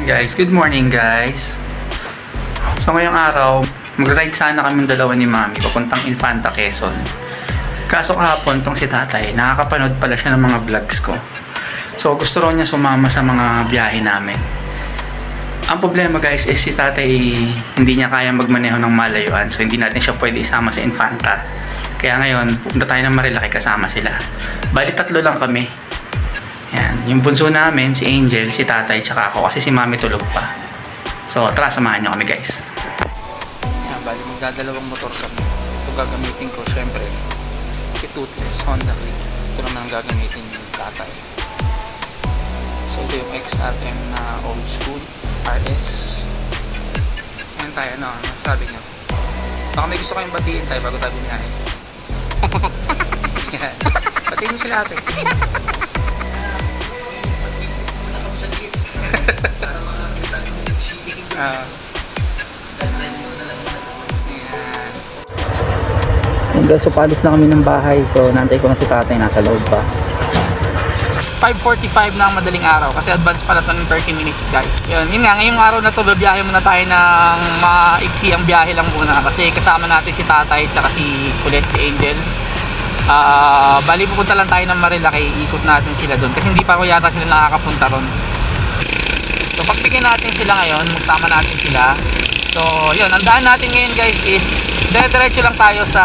Guys, good morning guys. So ngayong araw, mag-ride sana kaming dalawa ni Mami papuntang Infanta, Quezon. Kaso kahapon tong si Tatay, nakakapanood pala siya ng mga vlogs ko. So gusto raw niya sumama sa mga biyahe namin. Ang problema guys is si Tatay hindi niya kaya magmaneho ng malayuan, so hindi natin siya pwede isama sa Infanta. Kaya ngayon, pupunta tayo ng Marilaki kasama sila. Bali 3 lang kami. Yan, yung bunso namin, si Angel, si Tatay, tsaka ako kasi si Mami tulog pa. So tara, samahan nyo kami guys. Yan, bali magdadalawang motor kami. Ito gagamitin ko syempre si Toothless Honda Click. Ito naman ang gagamitin yung Tatay. So ito yung XRM na old school RS. Yan tayo, ano sabi nyo? Baka may gusto kayong batiin tayo bago tayo bumiyahe. Yan, batiin nyo sila ate. So paalis na kami ng bahay, so nantay ko na si Tatay, nasa loob pa. 5:45 na ang madaling araw kasi advance pala ito ng 30 minutes guys. Yun nga, ngayong araw na to bibiyahe muna tayo ng maiksi ang biyahe lang muna kasi kasama natin si Tatay at si Colette, si Angel. Bali pupunta lang tayo ng Marilaki, ikot natin sila doon kasi hindi pa ako yata sila nakakapunta ron. So pagpigyan natin sila ngayon, magsama natin sila. So yun, ang daan natin ngayon guys is dire-diretso lang tayo sa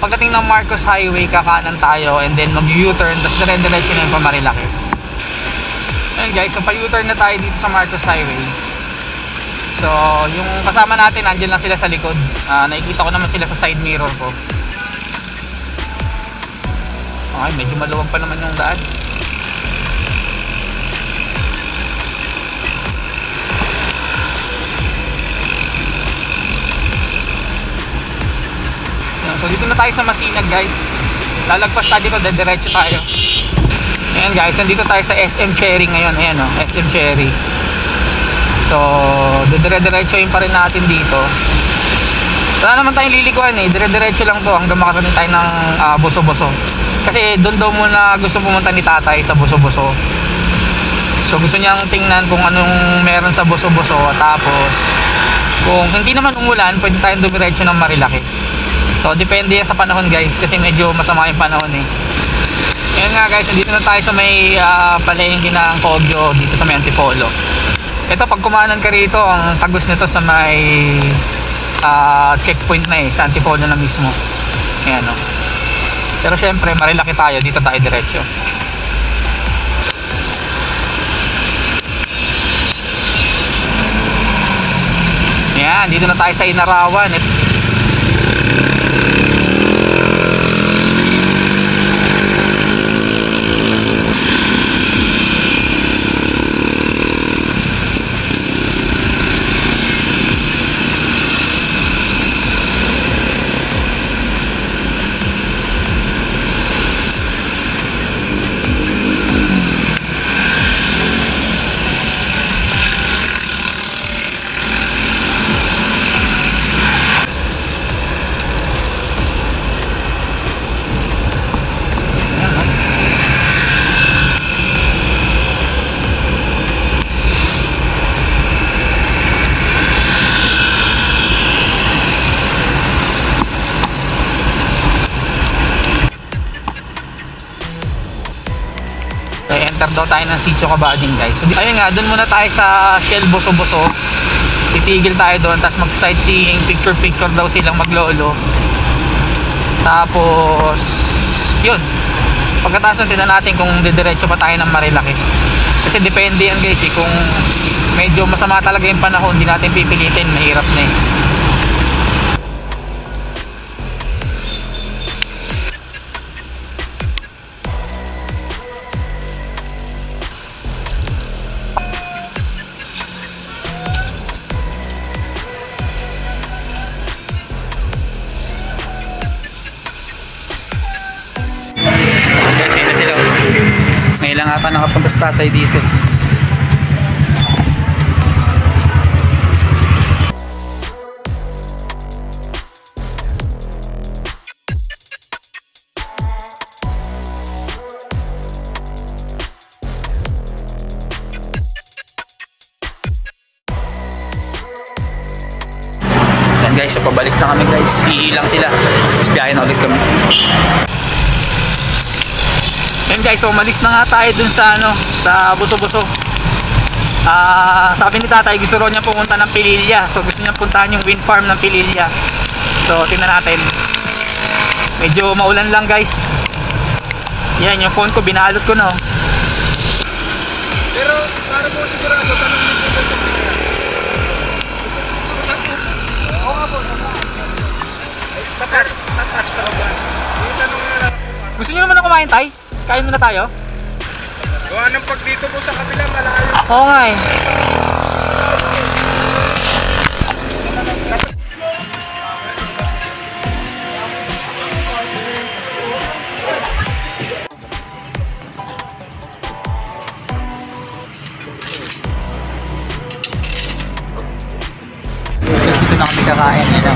pagdating ng Marcos Highway, kakanan tayo and then mag-U-turn, tapos dire-diretso na yung pa Marilaki. Ayun guys, so pa-U-turn na tayo dito sa Marcos Highway. So yung kasama natin, andyan lang sila sa likod. Nakikita ko naman sila sa side mirror ko. Okay, medyo maluwag pa naman yung daan. So dito na tayo sa Masinag guys. Lalagpas tayo dito, diretso tayo. Ayan guys, nandito tayo sa SM Cherry ngayon. Ayan o, SM Cherry. So dire-diretso yung pa rin natin dito. Wala naman tayong lilikuan eh, dire-diretso lang to hanggang makarating tayo ng Boso-Boso. Kasi doon daw muna gusto pumunta ni Tatay sa Boso-Boso. So gusto niyang tingnan kung anong meron sa Boso-Boso. Tapos kung hindi naman umulan, pwede tayong dumiretso ng Marilaki. So depende yan sa panahon guys kasi medyo masama yung panahon eh. Ngayon nga guys, dito na tayo sa may palengke ng Kogyo dito sa may Antipolo. Ito pag kumanan ka rito, ang tagos nito sa may checkpoint na eh, sa Antipolo na mismo. Ayan o. Pero syempre Marilaki tayo, dito tayo diretso. Ayan, dito na tayo sa Inarawan. Enter daw tayo ng Sitio Cabading guys. So ayun nga, doon muna tayo sa Shell Boso-Boso. Titigil tayo doon, tapos mag sightseeing, picture daw silang maglolo. Tapos yun, pagkatapos nun tingnan natin kung didiretso pa tayo ng Marilaki. Kasi depende yan guys eh, kung medyo masama talaga yung panahon, hindi natin pipilitin, mahirap na eh. Ngayon lang ata nakapunta sa Tatay dito. guys, so pabalik na kami guys. Iilang sila. Tapos biyahe na ulit kami. Yan guys, so umalis na nga tayo dun sa ano, sa Buso-Buso. Sabi ni tatay, gusto rin niya pumunta ng Pililya. So gusto niya puntahan yung wind farm ng Pililya. So tingnan natin. Medyo maulan lang guys. Yan, yung phone ko binalot ko no. Pero para po sigurado, tanong niyo po sa kanya. Oo nga po. Tatas pa ba? Tanong na lang. Gusto niyo naman na kumain tay? Kain muna tayo? Gawa ng pag dito po sa kabila, malayo. Oo nga eh. Dito na kami kakain nila.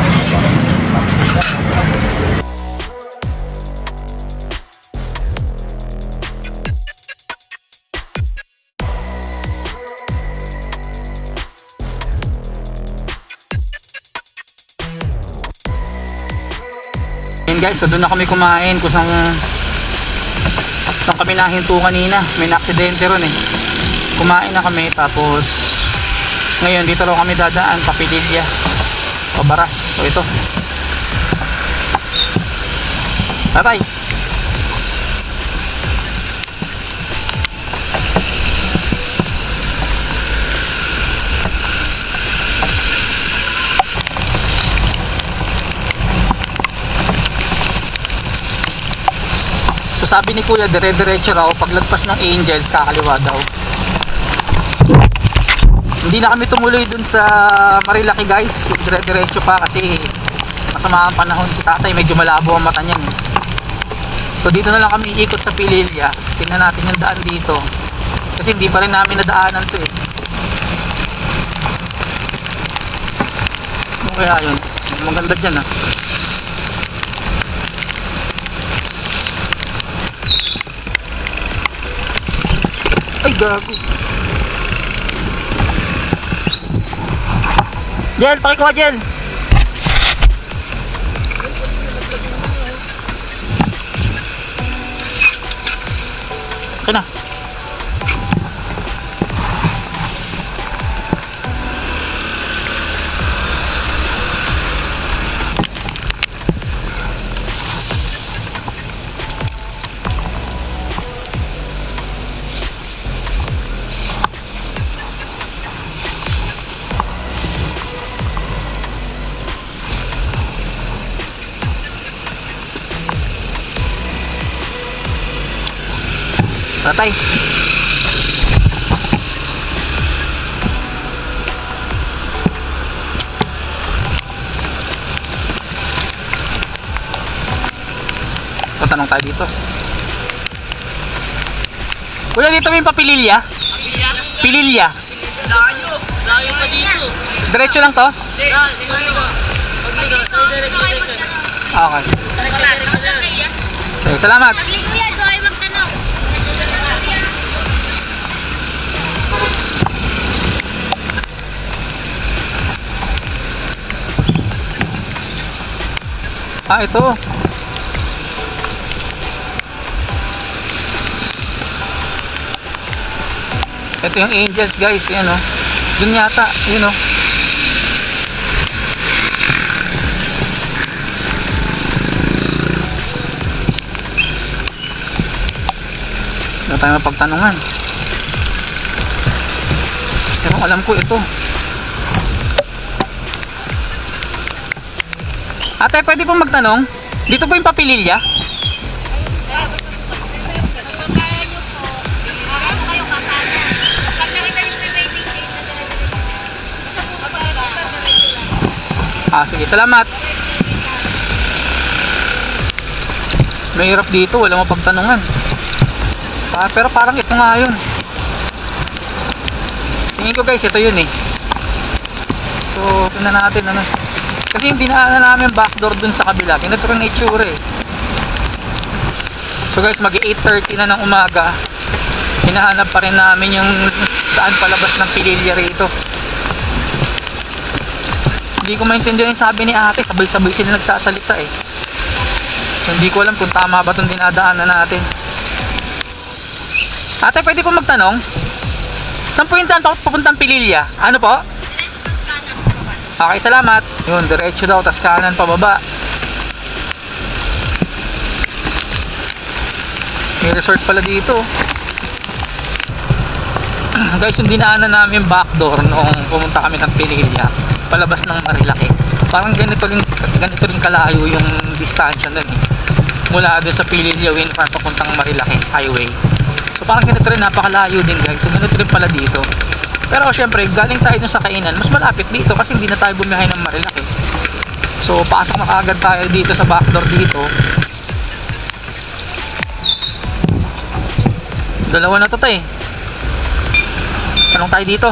Yan guys, so doon na kami kumain kung saan kami nahinto kanina. May na-aksidente ron eh. Kumain na kami tapos ngayon dito raw kami dadaan pa Pililya o Baras. So ito tatay, so sabi ni kuya dire-diretso raw paglagpas ng Angels kakaliwa daw. Hindi na kami tumuloy dun sa Marilaki guys, dire-diretso pa kasi masama ang panahon. Si tatay medyo malabo ang mata niyan. So dito na lang kami ikot sa Pililya. Tingnan natin yung daan dito kasi hindi pa rin namin nadaanan to eh. Ano kaya yun? Maganda dyan ah. Ay gago. Jel, pakikuha Jel. Okay na. Tatay. Tatanong tayo dito. Kuya, dito may papililya? Pililya? Layo pa dito. Diretso lang to? Okay. Okay, salamat. Sagli kuya, doon kayo magtanong. Ito. Ito yung Angels guys, yan o. Dun yata, yun o. Wala tayo mapagtanungan. Pero alam ko ito. Ate, pwede pong magtanong? Dito po yung papililya? Pagkakaya nyo po, ano kayong kasana? Pag nakita nyo po yung waiting list na dire-diretso na, basta po kapag dire-diretso lang. Sige, salamat. Mahirap dito, walang mapagtanungan. Pero parang ito nga yun. Tingin ko guys, ito yun eh. So, tingnan natin ano. Kasi yung dinaanan namin backdoor dun sa kabila. Ganito rin itsura eh. So guys, mag-8:30 na ng umaga. Hinahanap pa rin namin yung saan palabas ng Pililya rito. Hindi ko maintindihan yung sabi ni ate. Sabay-sabay sila nagsasalita eh. So, hindi ko alam kung tama ba itong dinadaanan natin. Ate, pwede po magtanong? Saan po yung daan papuntang Pililya? Ano po? Okay, salamat. Yun, diretso daw, tas kanan pababa. May resort pala dito. Guys, yung dinaanan namin backdoor noong pumunta kami ng Pililya, palabas ng Marilaki. Parang ganito rin kalayo yung distansya nun eh. Mula doon sa Pililya Wind Farm papuntang Marilaki Highway. So parang ganito rin, napakalayo din guys. So ganito rin pala dito. Pero syempre, galing tayo dun sa kainan, mas malapit dito kasi hindi na tayo bumiyahe ng Marilaki. So pasok na kaagad tayo dito sa backdoor dito. Dalawa na to tayo. Tanong tayo dito.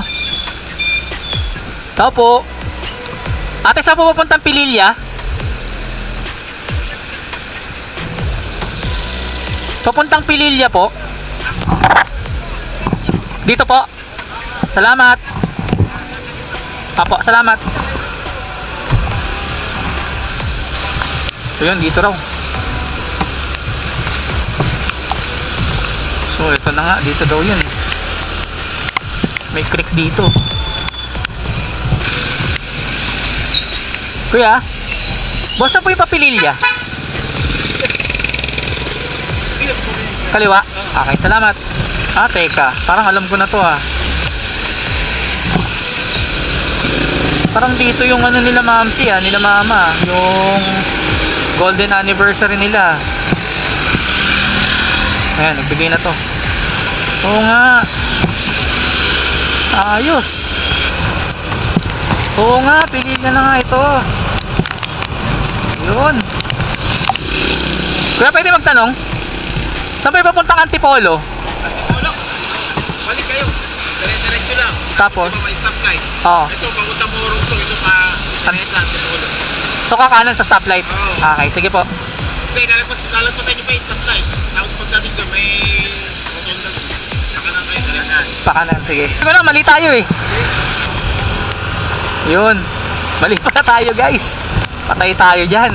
Tao po. Ate, saan po papuntang Pililya? Papuntang Pililya po. Dito po. Salamat. Apo, salamat. So yun, dito raw. So ito na nga, dito daw yun. May creek dito. Kuya, boss, saan po yung Papililya? Kaliwa? Okay, salamat. Ah, teka, parang alam ko na to ah. Parang dito yung ano nila mamsi ah, nila mama, yung golden anniversary nila. Ayan, nagbigay na to. Oo nga. Ayos. Oo nga, Pililya na nga ito. Yun. Kuya, pwede magtanong? Saan ba yung papuntang Antipolo? Antipolo? Balik kayo. Diretso lang. Tapos? May stoplight. Oo. Ito, papunta Morong to. Ito pa, Teresa, Antipolo. So, kakanan sa stoplight? Oo. Okay, sige po. Hindi, lalagpasan nyo pa yung stoplight. Tapos pagdating doon, may rotonda. Pakanan kayo, dalanan. Pakanan, sige. Sige na, mali tayo eh. Yun. Mali pala tayo guys. Patay tayo dyan.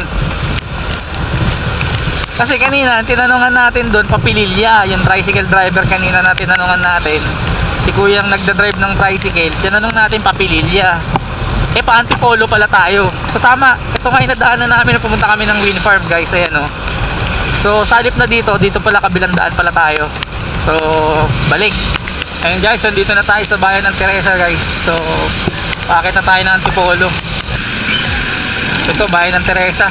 Kasi kanina, tinanungan natin doon, Papililya. Yung tricycle driver kanina na tinanungan natin. Si kuyang nagdadrive ng tricycle. Tinanong natin Papililya. Eh, pa-Antipolo pala tayo. So tama. Ito nga inadaanan namin na pumunta kami ng wind farm guys. Ayan o. So salip na dito. Dito pala kabilang daan pala tayo. So balik. Ayun guys. So dito na tayo sa bayan ng Teresa guys. So pakit na tayo ng Antipolo. Ito bayan ng Teresa.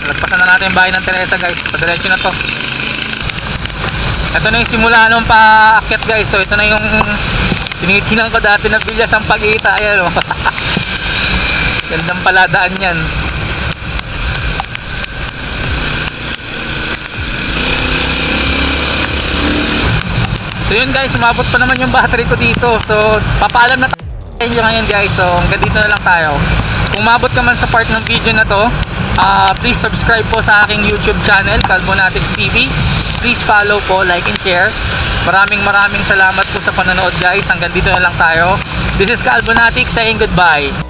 Nagpasan na natin yung bayan ng Teresa guys. Padiretso na to. Ito na yung simula nung paakyat guys. So ito na yung tinitingnan ko dati na Villas ang Pag-ita. Ayan o. Gandang paladaan yan. So yun guys, umabot pa naman yung battery ko dito. So papaalam na tayo ngayon guys. So hanggang dito na lang tayo. Kung umabot ka man sa part ng video na to, please subscribe po sa aking YouTube channel, Calbonatics TV. Please follow po, like and share. Maraming salamat po sa panonood guys. Hanggang dito na lang tayo. This is Calbonatics saying goodbye.